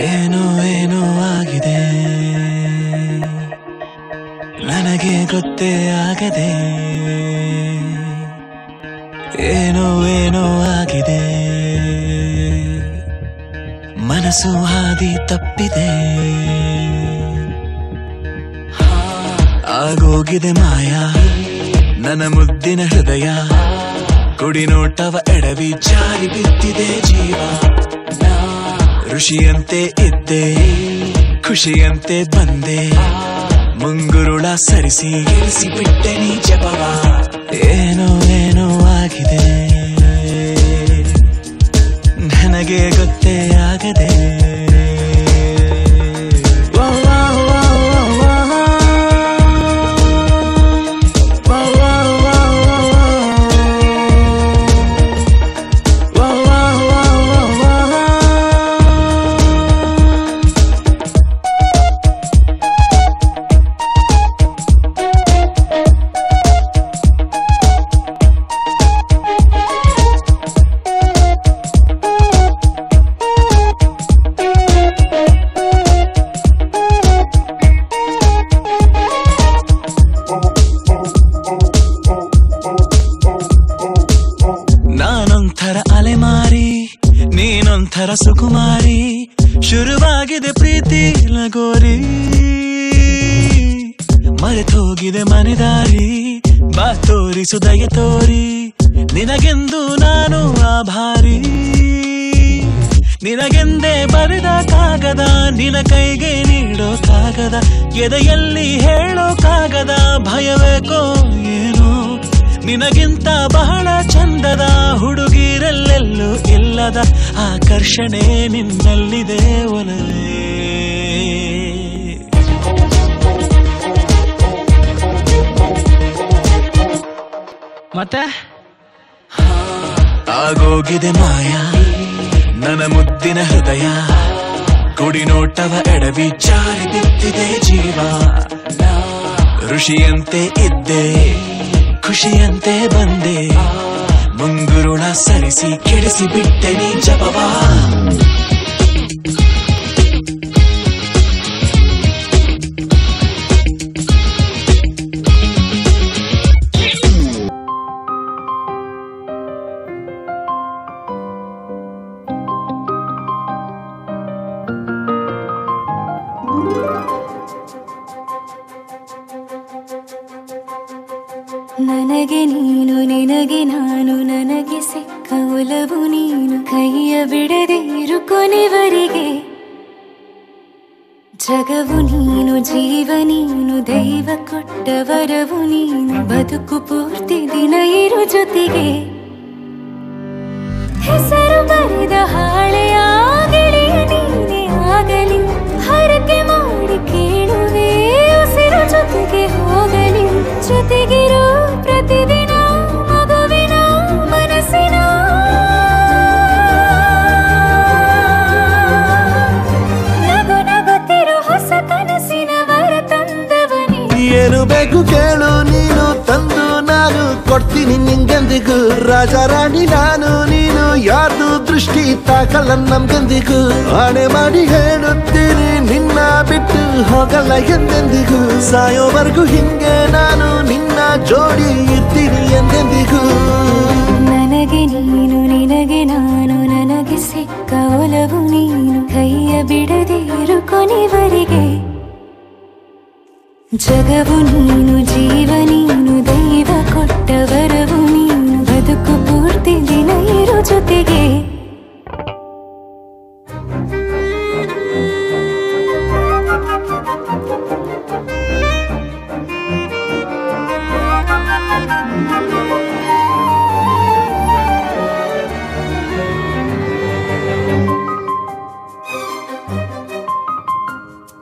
ಏನೋ ಏನೋ ಆಗಿದೆ ನನಗೆ ಗೊತ್ತೇ ಆಗದೆ ಏನೋ ಏನೋ ಆಗಿದೆ ಮನಸ್ಸು ಹಾದಿ ತಪ್ಪಿದೆ ಆಗೋಗಿದೆ ಮಾಯಾ ನನ್ನ ಮುದ್ದಿನ ಹೃದಯ ಕುಡಿ ನೋಟವ ಎಡವಿ ಜಾರಿ ಬಿದ್ದಿದೆ ಜೀವ ಋಷಿಯಂತೆ ಇದ್ದೆ ಖುಷಿಯಂತೆ ಬಂದೆ ಮುಂಗುರುಳ ಸರಿಸಿ ಇರಿಸಿ ಬಿಟ್ಟೆ ನೀ ಜಪವ ಏನೋ ಏನೋ ಆಗಿದೆ ನನಗೆ ಗೊತ್ತೇ ಆಗದೆ ಅಲೆಮಾರಿ ನೀನೊಂಥರ ಸುಕುಮಾರಿ ಶುರುವಾಗಿದೆ ಪ್ರೀತಿ ಲಗೋರಿ ಮರೆತೋಗಿದೆ ಮನೆದಾರಿ ಬಾ ತೋರಿಸು ದಯ ತೋರಿ ನಿನಗೆಂದು ನಾನು ಆಭಾರಿ ನಿನಗೆಂದೇ ಬರೆದ ಕಾಗದ ನಿನ ಕೈಗೆ ನೀಡೋ ಕಾಗದ ಎದೆಯಲ್ಲಿ ಹೇಳೋ ಕಾಗದ ಭಯವೇಕೋ ಏನೋ ನಿನಗಿಂತ ಬಹಳ ಚಂದದ ಹುಡುಗಿರಲ್ಲೆಲ್ಲೂ ಇಲ್ಲದ ಆಕರ್ಷಣೆ ನಿನ್ನಲ್ಲಿದೆ ಒಲವೇ ಮತ್ತೆ ಆಗೋಗಿದೆ ಮಾಯಾ ನನ್ನ ಮುದ್ದಿನ ಹೃದಯ ಕುಡಿ ನೋಟವ ಎಡವಿ ಜಾರಿ ಬಿದ್ದಿದೆ ಜೀವ ಋಷಿಯಂತೆ ಇದ್ದೆ ಖುಷಿಯಂತೆ ಬಂದೆ ಮುಂಗುರುಳ ಸರಿಸಿ ಕೆಡಿಸಿ ಬಿಟ್ಟೆ ನೀ ಜಪವಾ ನನಗೆ ನೀನು ನಿನಗೆ ನಾನು ನನಗೆ ಸಿಕ್ಕ ಒಲವು ನೀನು ಕೈಯ ಬಿಡದಿರು ಕೊನೆವರೆಗೆ ಜಗವು ನೀನು ಜೀವ ನೀನು ದೈವ ಕೊಟ್ಟ ವರವು ನೀನು ಬದುಕು ಪೂರ್ತಿ ದಿನ ಇರು ಜೊತೆಗೆ ಹೆಸರು ಬರೆದ ಹಾಳೆಯ ಗೆಳೆಯ ನೀನೇ ಆಗಲಿ ಹರಕೆ ಮಾಡಿ ಕೇಳುವೆ ಉಸಿರು ಜೊತೆಗೆ ಹೋಗಲಿ ಜೊತೆಗಿರೋ ಪ್ರತಿದಿನ ಮಗುವಿನ ಮನಸ್ಸಿನ ನಗು ನಗುತ್ತಿರೋ ಹೊಸ ಕನಸಿನ ವರ ತಂದವನೇ ಏನು ಬೇಕು ಕೇಳು ನೀನು ತಂದು ನಾನು ಕೊಡ್ತೀನಿ ನಿಂಗೆಂದಿಗೂ ರಾಜ ರಾಣಿ ನಾನು ನೀನು ಯಾರ್ದು ದೃಷ್ಟಿ ತಾಕಲ್ಲ ನಮ್ಗೆಂದಿಗೂ ಆಣೆ ಮಾಡಿ ಹೇಳುತ್ತೀನಿ ನಿನ್ನ ಬಿಟ್ಟು ಹೋಗಲ್ಲ ಎಂದೆಂದಿಗೂ ಸಾಯೋವರೆಗೂ ಹಿಂಗೆ ನಾನು ನಿನ್ನ ಜೋಡಿ ಇರ್ತೀನಿ ಎಂದೆಂದಿಗೂ ನನಗೆ ನೀನು ನಿನಗೆ ನಾನು ನನಗೆ ಸಿಕ್ಕ ಒಲವು ನೀನು ಕೈಯ ಬಿಡದಿರು ಕೊನೆವರೆಗೆ ಜಗವು ನೀನು ಜೀವ ನೀನು ದೈವ ಕೊಟ್ಟ ವರವು ನೀನು ಬದುಕು ಪೂರ್ತಿ ದಿನ ಇರು ಜೊತೆಗೆ